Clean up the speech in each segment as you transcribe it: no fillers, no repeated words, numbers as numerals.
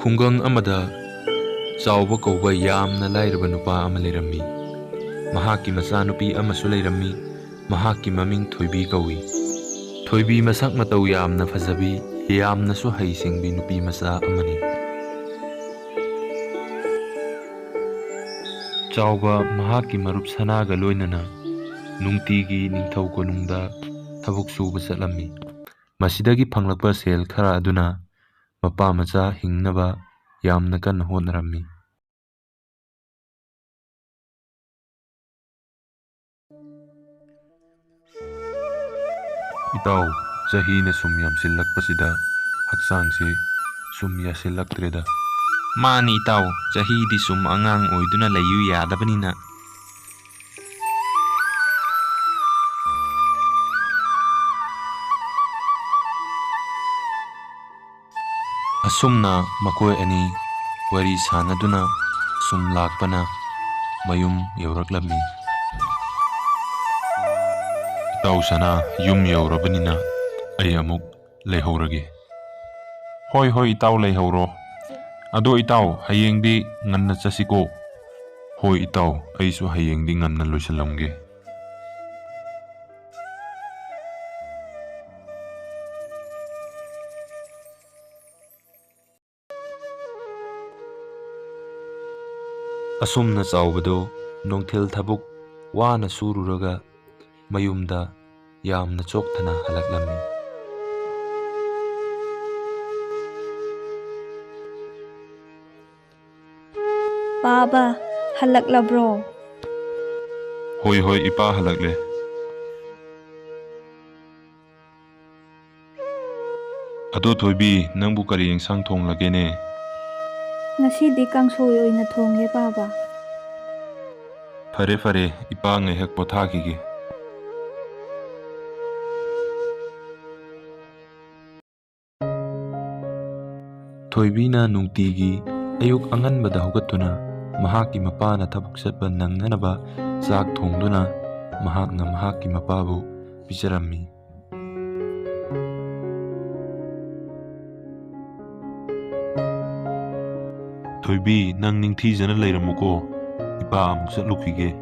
ꯈꯨꯡꯒꯪ ꯑꯃꯗ ꯆꯥꯎꯕ ꯀꯧꯕ ꯌꯥꯝꯅ ꯂꯥꯏꯔꯕ ꯅꯨꯄꯥ ꯑꯃ ꯂꯩꯔꯝꯃꯤ꯫ ꯃꯍꯥꯛꯀꯤ ꯃꯆꯥꯅꯨꯄꯤ ꯑꯃꯁꯨ ꯂꯩꯔꯝꯃꯤ꯫ ꯃꯍꯥꯛꯀꯤ ꯃꯃꯤꯡ ꯊꯣꯏꯕꯤ ꯀꯧꯏ꯫ ꯊꯣꯏꯕꯤ ꯃꯁꯛ ꯃꯇꯧ ꯌꯥꯝꯅ ꯐꯖꯕꯤ, ꯌꯥꯝꯅꯁꯨ ꯍꯩꯁꯤꯡꯕꯤ ꯅꯨꯄꯤ ꯃꯆꯥ ꯑꯃꯅꯤ꯫ ꯆꯥꯎꯕ ꯃꯍꯥꯛꯀꯤ ꯃꯔꯨꯞ ꯁꯅꯥꯒ ꯂꯣꯏꯅꯅ ꯅꯨꯡꯇꯤꯒꯤ ꯅꯤꯡꯊꯧ ꯀꯣꯅꯨꯡꯗ ꯊꯕꯛ ꯁꯨꯕ ꯆꯠꯂꯝꯃꯤ꯫ ꯃꯁꯤꯗꯒꯤ ꯐꯪꯂꯛꯄ ꯁꯦꯜ ꯈꯔ ꯑꯗꯨꯅ ꯃꯄꯥ ꯃꯆꯥ ꯍꯤꯡꯅꯕ ꯌꯥꯝꯅ ꯀꯟꯅ ꯍꯣꯠꯅꯔꯝꯃꯤ꯫ ꯏꯇꯥꯎ, ꯆꯍꯤꯅ ꯁꯨꯝ ꯌꯥꯝꯁꯤꯜꯂꯛꯄꯁꯤꯗ ꯍꯛꯆꯥꯡꯁꯦ ꯁꯨꯝ ꯌꯥꯁꯤꯜꯂꯛꯇ꯭ꯔꯦꯗ꯫ ꯃꯥꯅꯤ ꯏꯇꯥꯎ, ꯆꯍꯤꯗꯤ ꯁꯨꯝ ꯑꯉꯥꯡ ꯑꯣꯏꯗꯨꯅ ꯂꯩꯌꯨ ꯌꯥꯗꯕꯅꯤꯅ꯫ ꯑꯁꯨꯝꯅ ꯃꯈꯣꯏ ꯑꯅꯤ ꯋꯥꯔꯤ ꯁꯥꯟꯅꯗꯨꯅ ꯁꯨꯝ ꯂꯥꯛꯄꯅ ꯃꯌꯨꯝ ꯌꯧꯔꯛꯂꯝꯃꯤ꯫ ꯏꯇꯥꯎ ꯁꯅꯥ, ꯌꯨꯝ ꯌꯧꯔꯕꯅꯤꯅ ꯑꯩ ꯑꯃꯨꯛ ꯂꯩꯍꯧꯔꯒꯦ꯫ ꯍꯣꯏ ꯏꯇꯥꯎ, ꯂꯩꯍꯧꯔꯣ꯫ ꯑꯗꯣ ꯏꯇꯥꯎ, ꯍꯌꯦꯡꯗꯤ ꯉꯟꯅ ꯆꯠꯁꯤꯀꯣ꯫ ꯍꯣꯏ ꯏꯇꯥꯎ, ꯑꯩꯁꯨ ꯍꯌꯦꯡꯗꯤ ꯉꯟꯅ ꯂꯣꯏꯁꯤꯜꯂꯝꯒꯦ꯫ ꯑꯁꯨꯝꯅ ꯆꯥꯎꯕꯗꯨ ꯅꯨꯡꯊꯤꯜ ꯊꯕꯛ ꯋꯥꯅ ꯁꯨꯔꯨꯔꯒ ꯃꯌꯨꯝꯗ ꯌꯥꯝꯅ ꯆꯣꯛꯊꯅ ꯍꯜꯂꯛꯂꯝꯃꯤ꯫ ꯄꯥꯕ, ꯍꯜꯂꯛꯂꯕ꯭ꯔꯣ? ꯍꯣꯏ ꯏꯄꯥ, ꯍꯜꯂꯛꯂꯦ꯫ ꯑꯗꯣ ꯊꯣꯏꯕꯤ, ꯅꯪꯕꯨ ꯀꯔꯤ ꯌꯦꯟꯁꯥꯡ ꯊꯣꯡꯂꯒꯦꯅꯦ? ꯉꯁꯤꯗꯤ ꯀꯥꯡꯁꯣꯏ ꯑꯣꯏꯅ ꯊꯣꯡꯒꯦ ꯄꯥꯕ꯫ ꯐꯔꯦ, ꯏꯄꯥ ꯉꯥꯏꯍꯥꯛ ꯄꯣꯊꯥꯈꯤꯒꯦ꯫ ꯊꯣꯏꯕꯤꯅ ꯅꯨꯡꯇꯤꯒꯤ ꯑꯌꯨꯛ ꯑꯉꯟꯕꯗ ꯍꯧꯒꯠꯇꯨꯅ ꯃꯍꯥꯛꯀꯤ ꯃꯄꯥꯅ ꯊꯕꯛ ꯆꯠꯄ ꯅꯪꯅꯅꯕ ꯆꯥꯛ ꯊꯣꯡꯗꯨꯅ ꯃꯍꯥꯛꯅ ꯃꯍꯥꯛꯀꯤ ꯃꯄꯥꯕꯨ ꯄꯤꯖꯔꯝꯃꯤ꯫ ꯊꯣꯏꯕꯤ, ꯅꯪ ꯅꯤꯡꯊꯤꯖꯅ ꯂꯩꯔꯝꯃꯨꯀꯣ, ꯏꯄꯥ ꯑꯃꯨꯛ ꯆꯠꯂꯨꯈꯤꯒꯦ꯫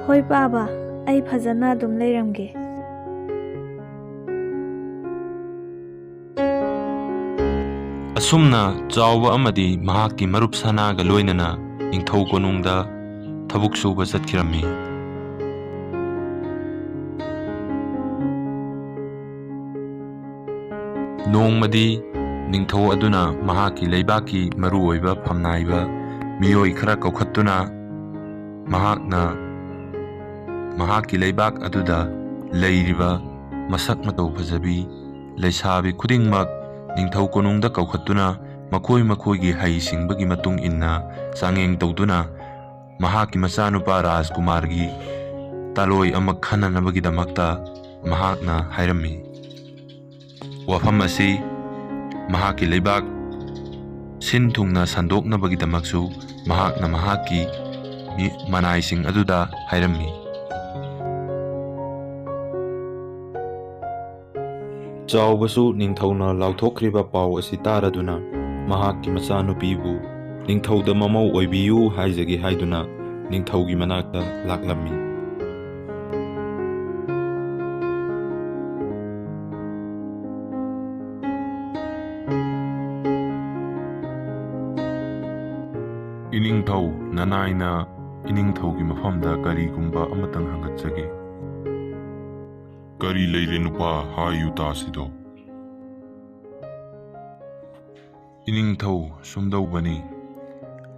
ꯍꯣꯏ ꯄꯥꯕ, ꯑꯩ ꯐꯖꯅ ꯑꯗꯨꯝ ꯂꯩꯔꯝꯒꯦ꯫ ꯑꯁꯨꯝꯅ ꯆꯥꯎꯕ ꯑꯃꯗꯤ ꯃꯍꯥꯛꯀꯤ ꯃꯔꯨꯞ ꯁꯅꯥꯒ ꯂꯣꯏꯅꯅ ꯅꯤꯡꯊꯧ ꯀꯣꯅꯨꯡꯗ ꯊꯕꯛ ꯁꯨꯕ ꯆꯠꯈꯤꯔꯝꯃꯤ꯫ ꯅꯣꯡꯃꯗꯤ ꯅꯤꯡꯊꯧ ꯑꯗꯨꯅ ꯃꯍꯥꯛꯀꯤ ꯂꯩꯕꯥꯛꯀꯤ ꯃꯔꯨꯑꯣꯏꯕ ꯐꯝꯅꯥꯏꯕ ꯃꯤꯑꯣꯏ ꯈꯔ ꯀꯧꯈꯠꯇꯨꯅ ꯃꯍꯥꯛꯅ ꯃꯍꯥꯛꯀꯤ ꯂꯩꯕꯥꯛ ꯑꯗꯨꯗ ꯂꯩꯔꯤꯕ ꯃꯁꯛ ꯃꯇꯧ ꯐꯖꯕꯤ ꯂꯩꯁꯥꯕꯤ ꯈꯨꯗꯤꯡꯃꯛ ꯅꯤꯡꯊꯧ ꯀꯣꯅꯨꯡꯗ ꯀꯧꯈꯠꯇꯨꯅ ꯃꯈꯣꯏꯒꯤ ꯍꯩꯁꯤꯡꯕꯒꯤ ꯃꯇꯨꯡ ꯏꯟꯅ ꯆꯥꯡꯌꯦꯡ ꯇꯧꯗꯨꯅ ꯃꯍꯥꯛꯀꯤ ꯃꯆꯥꯅꯨꯄꯥ ꯔꯥꯖꯀꯨꯃꯥꯔꯒꯤ ꯇꯥꯂꯣꯏ ꯑꯃ ꯈꯟꯅꯅꯕꯒꯤꯗꯃꯛꯇ ꯃꯍꯥꯛꯅ ꯍꯥꯏꯔꯝꯃꯤ꯫ ꯋꯥꯐꯝ ꯑꯁꯤ ꯃꯍꯥꯛꯀꯤ ꯂꯩꯕꯥꯛ ꯁꯤꯟ ꯊꯨꯡꯅ ꯁꯟꯗꯣꯛꯅꯕꯒꯤꯗꯃꯛꯁꯨ ꯃꯍꯥꯛꯅ ꯃꯍꯥꯛꯀꯤ ꯃꯅꯥꯏꯁꯤꯡ ꯑꯗꯨꯗ ꯍꯥꯏꯔꯝꯃꯤ꯫ ꯆꯥꯎꯕꯁꯨ ꯅꯤꯡꯊꯧꯅ ꯂꯥꯎꯊꯣꯛꯈ꯭ꯔꯤꯕ ꯄꯥꯎ ꯑꯁꯤ ꯇꯥꯔꯗꯨꯅ ꯃꯍꯥꯛꯀꯤ ꯃꯆꯥꯅꯨꯄꯤꯕꯨ ꯅꯤꯡꯊꯧꯗ ꯃꯃꯧ ꯑꯣꯏꯕꯤꯌꯨ ꯍꯥꯏꯖꯒꯦ ꯍꯥꯏꯗꯨꯅ ꯅꯤꯡꯊꯧꯒꯤ ꯃꯅꯥꯛꯇ ꯂꯥꯛꯂꯝꯃꯤ꯫ ꯏꯅꯤꯡꯊꯧ, ꯅꯅꯥꯏꯅ ꯏꯅꯤꯡꯊꯧꯒꯤ ꯃꯐꯝꯗ ꯀꯔꯤꯒꯨꯝꯕ ꯑꯃꯇꯪ ꯍꯪꯒꯠꯆꯒꯦ꯫ ꯀꯔꯤ ꯂꯩꯔꯦ ꯅꯨꯄꯥ, ꯍꯥꯏꯌꯨ ꯇꯥꯁꯤꯗꯣ꯫ ꯏꯅꯤꯡꯊꯧ, ꯁꯨꯝꯗꯧꯕꯅꯤ,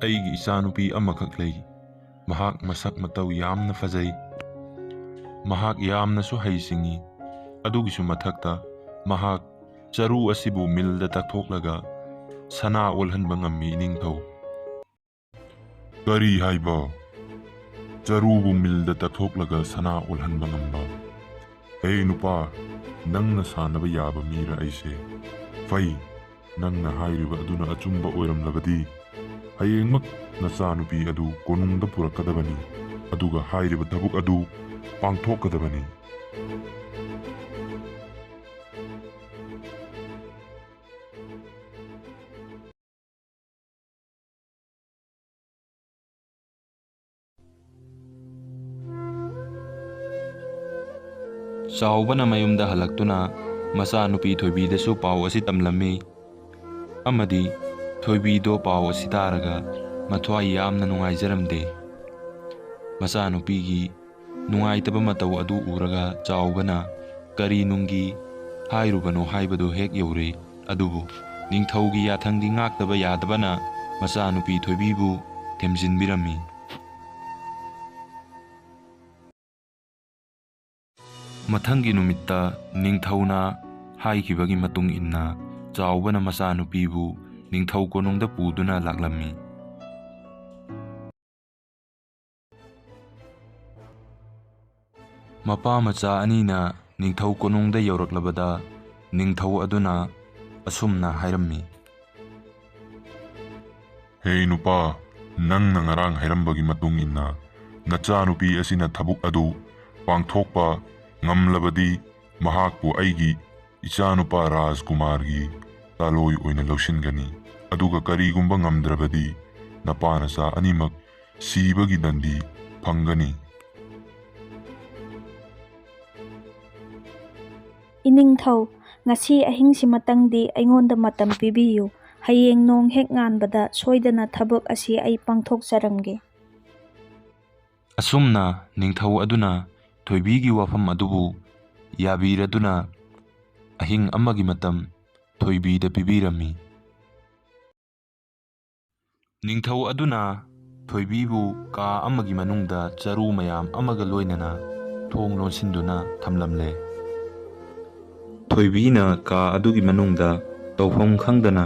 ꯑꯩꯒꯤ ꯏꯆꯥꯅꯨꯄꯤ ꯑꯃꯈꯛ ꯂꯩ꯫ ꯃꯍꯥꯛ ꯃꯁꯛ ꯃꯇꯧ ꯌꯥꯝꯅ ꯐꯖꯩ꯫ ꯃꯍꯥꯛ ꯌꯥꯝꯅꯁꯨ ꯍꯩꯁꯤꯡꯉꯤ꯫ ꯑꯗꯨꯒꯤꯁꯨ ꯃꯊꯛꯇ ꯃꯍꯥꯛ ꯆꯔꯨ ꯑꯁꯤꯕꯨ ꯃꯤꯜꯗ ꯇꯛꯊꯣꯛꯂꯒ ꯁꯅꯥ ꯑꯣꯜꯍꯟꯕ ꯉꯝꯃꯤ ꯏꯅꯤꯡꯊꯧ꯫ ꯀꯔꯤ ꯍꯥꯏꯕ? ꯆꯔꯨꯕꯨ ꯃꯤꯜꯗ ꯇꯛꯊꯣꯛꯂꯒ ꯁꯅꯥ ꯑꯣꯜꯍꯟꯕ ꯉꯝꯕ? ꯍꯦ ꯅꯨꯄꯥ, ꯅꯪꯅ ꯁꯥꯟꯅꯕ ꯌꯥꯕ ꯃꯤꯔ ꯑꯩꯁꯦ? ꯐꯩ, ꯅꯪꯅ ꯍꯥꯏꯔꯤꯕ ꯑꯗꯨꯅ ꯑꯆꯨꯝꯕ ꯑꯣꯏꯔꯝꯂꯕꯗꯤ ꯍꯌꯦꯡꯃꯛ ꯅꯆꯥꯅꯨꯄꯤ ꯑꯗꯨ ꯀꯣꯅꯨꯡꯗ ꯄꯨꯔꯛꯀꯗꯕꯅꯤ, ꯑꯗꯨꯒ ꯍꯥꯏꯔꯤꯕ ꯊꯕꯛ ꯑꯗꯨ ꯄꯥꯡꯊꯣꯛꯀꯗꯕꯅꯤ꯫ ꯆꯥꯎꯕꯅ ꯃꯌꯨꯝꯗ ꯍꯜꯂꯛꯇꯨꯅ ꯃꯆꯥꯅꯨꯄꯤ ꯊꯣꯏꯕꯤꯗꯁꯨ ꯄꯥꯎ ꯑꯁꯤ ꯇꯝꯂꯝꯃꯤ ꯑꯃꯗꯤ ꯊꯣꯏꯕꯤꯗꯣ ꯄꯥꯎ ꯑꯁꯤ ꯇꯥꯔꯒ ꯃꯊ꯭ꯋꯥꯏ ꯌꯥꯝꯅ ꯅꯨꯡꯉꯥꯏꯖꯔꯝꯗꯦ꯫ ꯃꯆꯥꯅꯨꯄꯤꯒꯤ ꯅꯨꯡꯉꯥꯏꯇꯕ ꯃꯇꯧ ꯑꯗꯨ ꯎꯔꯒ ꯆꯥꯎꯕꯅ ꯀꯔꯤ ꯅꯨꯡꯒꯤ ꯍꯥꯏꯔꯨꯕꯅꯣ ꯍꯥꯏꯕꯗꯨ ꯍꯦꯛ ꯌꯧꯔꯦ꯫ ꯑꯗꯨꯕꯨ ꯅꯤꯡꯊꯧꯒꯤ ꯌꯥꯊꯪꯗꯤ ꯉꯥꯛꯇꯕ ꯌꯥꯗꯕꯅ ꯃꯆꯥꯅꯨꯄꯤ ꯊꯣꯏꯕꯤꯕꯨ ꯊꯦꯝꯖꯤꯟꯕꯤꯔꯝꯃꯤ꯫ ꯃꯊꯪꯒꯤ ꯅꯨꯃꯤꯠꯇ ꯅꯤꯡꯊꯧꯅ ꯍꯥꯏꯈꯤꯕꯒꯤ ꯃꯇꯨꯡ ꯏꯟꯅ ꯆꯥꯎꯕꯅ ꯃꯆꯥꯅꯨꯄꯤꯕꯨ ꯅꯤꯡꯊꯧ ꯀꯣꯅꯨꯡꯗ ꯄꯨꯗꯨꯅ ꯂꯥꯛꯂꯝꯃꯤ꯫ ꯃꯄꯥ ꯃꯆꯥ ꯑꯅꯤꯅ ꯅꯤꯡꯊꯧ ꯀꯣꯅꯨꯡꯗ ꯌꯧꯔꯛꯂꯕꯗ ꯅꯤꯡꯊꯧ ꯑꯗꯨꯅ ꯑꯁꯨꯝꯅ ꯍꯥꯏꯔꯝꯃꯤ꯫ ꯍꯦ ꯅꯨꯄꯥ, ꯅꯪꯅ ꯉꯔꯥꯡ ꯍꯥꯏꯔꯝꯕꯒꯤ ꯃꯇꯨꯡ ꯏꯟꯅ ꯅꯆꯥꯅꯨꯄꯤ ꯑꯁꯤꯅ ꯊꯕꯛ ꯑꯗꯨ ꯄꯥꯡꯊꯣꯛꯄ ꯉꯝꯂꯕꯗꯤ ꯃꯍꯥꯛꯄꯨ ꯑꯩꯒꯤ ꯏꯆꯥꯅꯨꯄꯥ ꯔꯥꯖꯀꯨꯃꯥꯔꯒꯤ ꯂꯥꯂꯣꯏ ꯑꯣꯏꯅ ꯂꯧꯁꯤꯟꯒꯅꯤ꯫ ꯑꯗꯨꯒ ꯀꯔꯤꯒꯨꯝꯕ ꯉꯝꯗ꯭ꯔꯕꯗꯤ ꯅꯄꯥꯅꯆꯥ ꯑꯅꯤꯃꯛ ꯁꯤꯕꯒꯤ ꯗꯟꯗꯤ ꯐꯪꯒꯅꯤ꯫ ꯏꯅꯤꯡꯊꯧ, ꯉꯁꯤ ꯑꯍꯤꯡꯁꯤꯃꯇꯪꯗꯤ ꯑꯩꯉꯣꯟꯗ ꯃꯇꯝ ꯄꯤꯕꯤꯌꯨ꯫ ꯍꯌꯦꯡ ꯅꯣꯡ ꯍꯦꯛ ꯉꯥꯟꯕꯗ ꯁꯣꯏꯗꯅ ꯊꯕꯛ ꯑꯁꯤ ꯑꯩ ꯄꯥꯡꯊꯣꯛꯆꯔꯝꯒꯦ꯫ ꯑꯁꯨꯝꯅ ꯅꯤꯡꯊꯧ ꯑꯗꯨꯅ ꯊꯣꯏꯕꯤꯒꯤ ꯋꯥꯐꯝ ꯑꯗꯨꯕꯨ ꯌꯥꯕꯤꯔꯗꯨꯅ ꯑꯍꯤꯡ ꯑꯃꯒꯤ ꯃꯇꯝ ꯊꯣꯏꯕꯤꯗ ꯄꯤꯕꯤꯔꯝꯃꯤ꯫ ꯅꯤꯡꯊꯧ ꯑꯗꯨꯅ ꯊꯣꯏꯕꯤꯕꯨ ꯀꯥ ꯑꯃꯒꯤ ꯃꯅꯨꯡꯗ ꯆꯔꯨ ꯃꯌꯥꯝ ꯑꯃꯒ ꯂꯣꯏꯅꯅ ꯊꯣꯡ ꯂꯣꯟꯁꯤꯟꯗꯨꯅ ꯊꯝꯂꯝꯂꯦ꯫ ꯊꯣꯏꯕꯤꯅ ꯀꯥ ꯑꯗꯨꯒꯤ ꯃꯅꯨꯡꯗ ꯇꯧꯐꯝ ꯈꯪꯗꯅ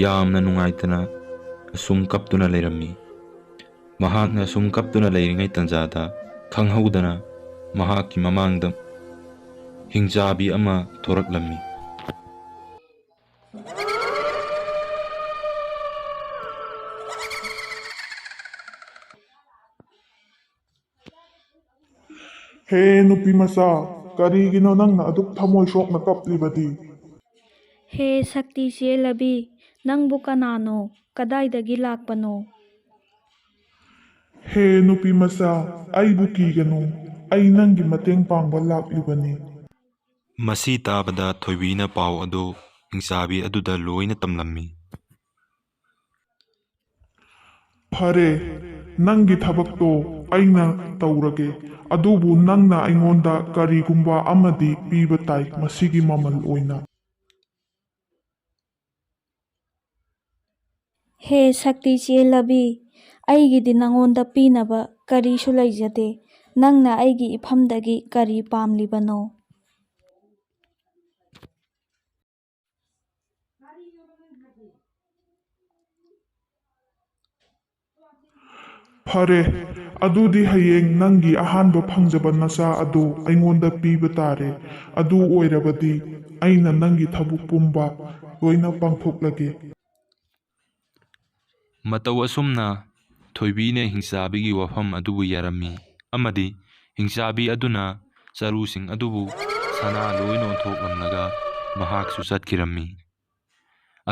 ꯌꯥꯝꯅ ꯅꯨꯡꯉꯥꯏꯇꯅ ꯑꯁꯨꯝ ꯀꯞꯇꯨꯅ ꯂꯩꯔꯝꯃꯤ꯫ ꯃꯍꯥꯛꯅ ꯑꯁꯨꯝ ꯀꯞꯇꯨꯅ ꯂꯩꯔꯤꯉꯩ ꯇꯥꯟꯖꯥꯗ ꯈꯪꯍꯧꯗꯅ ꯃꯍꯥꯛꯀꯤ ꯃꯃꯥꯡꯗ ꯍꯤꯡꯆꯥꯕꯤ ꯑꯃ ꯊꯣꯔꯛꯂꯝꯃꯤ꯫ ꯍꯦ ꯅꯨꯄꯤ ꯃꯆꯥ, ꯀꯔꯤꯒꯤꯅꯣ ꯅꯪꯅ ꯑꯗꯨꯛ ꯊꯃꯣꯏ ꯁꯣꯛꯅ ꯀꯞꯂꯤꯕꯗꯤ? ꯍꯦ ꯁꯛꯇꯤ ꯆꯦꯜꯂꯕꯤ, ꯅꯪꯕꯨ ꯀꯅꯥꯅꯣ? ꯀꯗꯥꯏꯗꯒꯤ ꯂꯥꯛꯄꯅꯣ? ꯍꯦ ꯅꯨꯄꯤ ꯃꯆꯥ, ꯑꯩꯕꯨ ꯀꯤꯒꯅꯨ, ꯑꯩ ꯅꯪꯒꯤ ꯃꯇꯦꯡ ꯄꯥꯡꯕ ꯂꯥꯛꯂꯤꯕꯅꯤ꯫ ꯃꯁꯤ ꯇꯥꯕꯗ ꯊꯣꯏꯕꯤꯅ ꯄꯥꯎ ꯑꯗꯨ ꯍꯤꯡꯆꯥꯕꯤ ꯑꯗꯨꯗ ꯂꯣꯏꯅ ꯇꯝꯂꯝꯃꯤ꯫ ꯐꯔꯦ, ꯅꯪꯒꯤ ꯊꯕꯛꯇꯣ ꯑꯩꯅ ꯇꯧꯔꯒꯦ, ꯑꯗꯨꯕꯨ ꯅꯪꯅ ꯑꯩꯉꯣꯟꯗ ꯀꯔꯤꯒꯨꯝꯕ ꯑꯃꯗꯤ ꯄꯤꯕ ꯇꯥꯏ ꯃꯁꯤꯒꯤ ꯃꯃꯜ ꯑꯣꯏꯅ꯫ ꯍꯦ ꯁꯛꯇꯤ ꯆꯦꯜꯂꯕꯤ, ꯑꯩꯒꯤꯗꯤ ꯅꯉꯣꯟꯗ ꯄꯤꯅꯕ ꯀꯔꯤꯁꯨ ꯂꯩꯖꯗꯦ꯫ ꯅꯪꯅ ꯑꯩꯒꯤ ꯏꯐꯝꯗꯒꯤ ꯀꯔꯤ ꯄꯥꯝꯂꯤꯕꯅꯣ? ꯐꯔꯦ, ꯑꯗꯨꯗꯤ ꯍꯌꯦꯡ ꯅꯪꯒꯤ ꯑꯍꯥꯟꯕ ꯐꯪꯖꯕ ꯅꯆꯥ ꯑꯗꯨ ꯑꯩꯉꯣꯟꯗ ꯄꯤꯕ ꯇꯥꯔꯦ꯫ ꯑꯗꯨ ꯑꯣꯏꯔꯕꯗꯤ ꯑꯩꯅ ꯅꯪꯒꯤ ꯊꯕꯛ ꯄꯨꯝꯕ ꯂꯣꯏꯅ ꯄꯥꯡꯊꯣꯛꯂꯒꯦ꯫ ꯃꯇꯧ ꯑꯁꯨꯝꯅ ꯊꯣꯏꯕꯤꯅ ꯍꯤꯡꯆꯥꯕꯤꯒꯤ ꯋꯥꯐꯝ ꯑꯗꯨꯕꯨ ꯌꯥꯔꯝꯃꯤ ꯑꯃꯗꯤ ꯍꯤꯡꯆꯥꯕꯤ ꯑꯗꯨꯅ ꯆꯔꯨꯁꯤꯡ ꯑꯗꯨꯕꯨ ꯁꯅꯥ ꯂꯣꯏꯅ ꯑꯣꯟꯊꯣꯛꯂꯝꯂꯒ ꯃꯍꯥꯛꯁꯨ ꯆꯠꯈꯤꯔꯝꯃꯤ꯫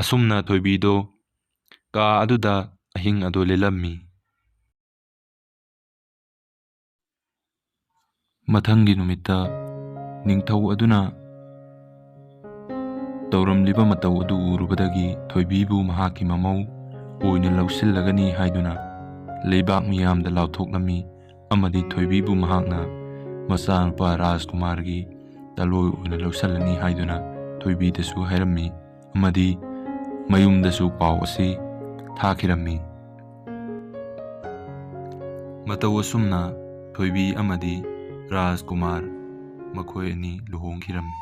ꯑꯁꯨꯝꯅ ꯊꯣꯏꯕꯤꯗꯣ ꯀꯥ ꯑꯗꯨꯗ ꯑꯍꯤꯡ ꯑꯗꯨ ꯂꯦꯜꯂꯝꯃꯤ꯫ ꯃꯊꯪꯒꯤ ꯅꯨꯃꯤꯠꯇ ꯅꯤꯡꯊꯧ ꯑꯗꯨꯅ ꯇꯧꯔꯝꯂꯤꯕ ꯃꯇꯧ ꯑꯗꯨ ꯎꯔꯨꯕꯗꯒꯤ ꯊꯣꯏꯕꯤꯕꯨ ꯃꯍꯥꯛꯀꯤ ꯃꯃꯧ ꯑꯣꯏꯅ ꯂꯧꯁꯤꯜꯂꯒꯅꯤ ꯍꯥꯏꯗꯨꯅ ꯂꯩꯕꯥꯛ ꯃꯤꯌꯥꯝꯗ ꯂꯥꯎꯊꯣꯛꯂꯝꯃꯤ ꯑꯃꯗꯤ ꯊꯣꯏꯕꯤꯕꯨ ꯃꯍꯥꯛꯅ ꯃꯆꯥꯅꯨꯄꯥ ꯔꯥꯖꯀꯨꯃꯥꯔꯒꯤ ꯂꯥꯂꯣꯏ ꯑꯣꯏꯅ ꯂꯧꯁꯤꯜꯂꯅꯤ ꯍꯥꯏꯗꯨꯅ ꯊꯣꯏꯕꯤꯗꯁꯨ ꯍꯥꯏꯔꯝꯃꯤ ꯑꯃꯗꯤ ꯃꯌꯨꯝꯗꯁꯨ ꯄꯥꯎ ꯑꯁꯤ ꯊꯥꯈꯤꯔꯝꯃꯤ꯫ ꯃꯇꯧ ꯑꯁꯨꯝꯅ ꯊꯣꯏꯕꯤ ꯑꯃꯗꯤ ꯔꯥꯖꯀꯨꯃꯥꯔ ꯃꯈꯣꯏ ꯑꯅꯤ ꯂꯨꯍꯣꯡꯈꯤꯔꯝꯃꯤ꯫